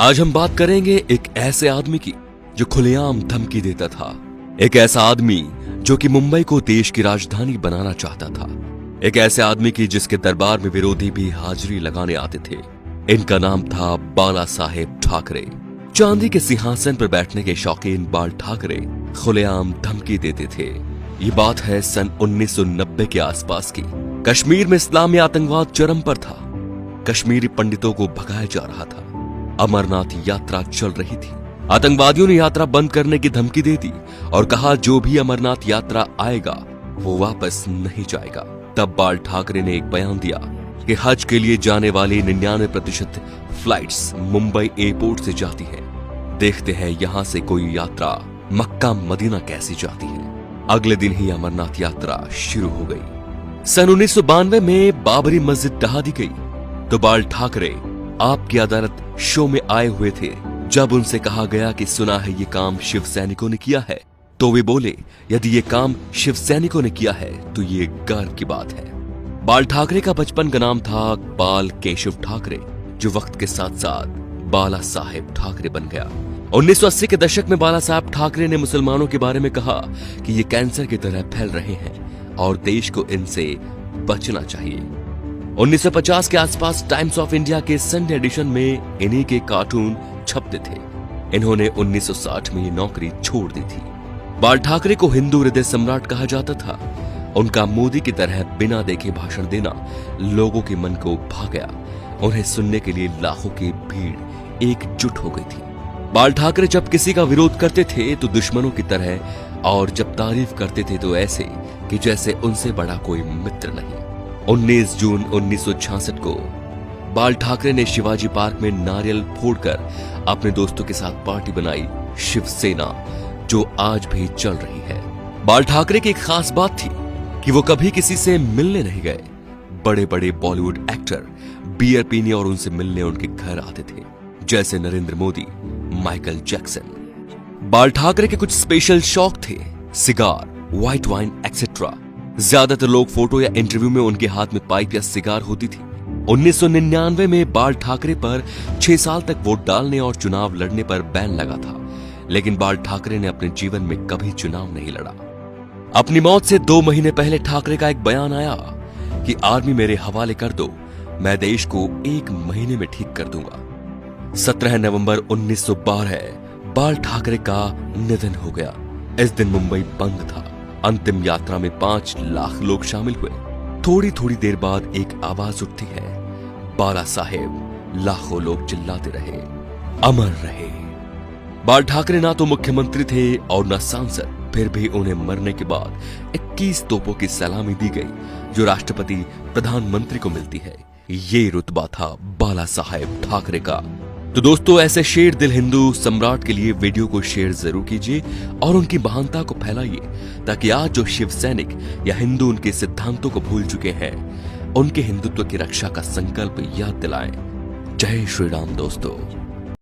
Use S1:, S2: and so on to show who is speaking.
S1: आज हम बात करेंगे एक ऐसे आदमी की जो खुलेआम धमकी देता था। एक ऐसा आदमी जो कि मुंबई को देश की राजधानी बनाना चाहता था। एक ऐसे आदमी की जिसके दरबार में विरोधी भी हाजिरी लगाने आते थे। इनका नाम था बाला साहेब ठाकरे। चांदी के सिंहासन पर बैठने के शौकीन बाल ठाकरे खुलेआम धमकी देते थे। ये बात है सन 1990 के आसपास की। कश्मीर में इस्लामी आतंकवाद चरम पर था। कश्मीरी पंडितों को भगाया जा रहा था। अमरनाथ यात्रा चल रही थी। आतंकवादियों ने यात्रा बंद करने की धमकी दे दी और कहा जो भी अमरनाथ यात्रा आएगा वो वापस नहीं जाएगा। तब बाल ठाकरे ने एक बयान दिया कि हज के लिए जाने वाली 99% फ्लाइट्स मुंबई एयरपोर्ट से जाती हैं। देखते हैं यहां से कोई यात्रा मक्का मदीना कैसी जाती है। अगले दिन ही अमरनाथ यात्रा शुरू हो गई। सन 1992 में बाबरी मस्जिद ढहा दी गई तो बाल ठाकरे आपकी अदालत शो में आए हुए थे। जब उनसे कहा गया कि सुना है ये काम शिव सैनिकों ने किया है, तो वे बोले यदि ये काम शिव सैनिकों ने किया है तो ये गर्व की बात है। बाल ठाकरे का बचपन का नाम था बाल केशव ठाकरे, जो वक्त के साथ साथ बाला साहेब ठाकरे बन गया। 1980 के दशक में बाला साहेब ठाकरे ने मुसलमानों के बारे में कहा कि ये कैंसर की तरह फैल रहे हैं और देश को इनसे बचना चाहिए। 1950 के आसपास टाइम्स ऑफ इंडिया के संडे एडिशन में इन्हीं के कार्टून छपते थे। इन्होंने 1960 में ये नौकरी छोड़ दी थी। बाल ठाकरे को हिंदू हृदय सम्राट कहा जाता था। उनका मोदी की तरह बिना देखे भाषण देना लोगों के मन को भा गया। उन्हें सुनने के लिए लाखों की भीड़ एकजुट हो गई थी। बाल ठाकरे जब किसी का विरोध करते थे तो दुश्मनों की तरह, और जब तारीफ करते थे तो ऐसे कि जैसे उनसे बड़ा कोई मित्र नहीं। 19 जून 1966 को बाल ठाकरे ने शिवाजी पार्क में नारियल फोड़कर अपने दोस्तों के साथ पार्टी बनाई, शिवसेना, जो आज भी चल रही है। बाल ठाकरे की एक खास बात थी कि वो कभी किसी से मिलने नहीं गए। बड़े बड़े बॉलीवुड एक्टर बियर पीने और उनसे मिलने उनके घर आते थे, जैसे नरेंद्र मोदी, माइकल जैक्सन। बाल ठाकरे के कुछ स्पेशल शौक थे, सिगार, व्हाइट वाइन एक्सेट्रा। ज्यादातर लोग फोटो या इंटरव्यू में उनके हाथ में पाइप या सिगार होती थी। 1999 में बाल ठाकरे पर 6 साल तक वोट डालने और चुनाव लड़ने पर बैन लगा था, लेकिन बाल ठाकरे ने अपने जीवन में कभी चुनाव नहीं लड़ा। अपनी मौत से 2 महीने पहले ठाकरे का एक बयान आया कि आर्मी मेरे हवाले कर दो, मैं देश को 1 महीने में ठीक कर दूंगा। 17 नवंबर 1912 बाल ठाकरे का निधन हो गया। इस दिन मुंबई बंद था। अंतिम यात्रा में 5 लाख लोग शामिल हुए। थोड़ी थोड़ी देर बाद एक आवाज उठती है, बाला साहेब। लाखों लोग चिल्लाते रहे, अमर रहे। बाल ठाकरे ना तो मुख्यमंत्री थे और न सांसद, फिर भी उन्हें मरने के बाद 21 तोपों की सलामी दी गई, जो राष्ट्रपति प्रधानमंत्री को मिलती है। ये रुतबा था बाला साहेब ठाकरे का। तो दोस्तों, ऐसे शेर दिल हिंदू सम्राट के लिए वीडियो को शेयर जरूर कीजिए और उनकी महानता को फैलाइए, ताकि आज जो शिव सैनिक या हिंदू उनके सिद्धांतों को भूल चुके हैं, उनके हिंदुत्व की रक्षा का संकल्प याद दिलाएं। जय श्री राम दोस्तों।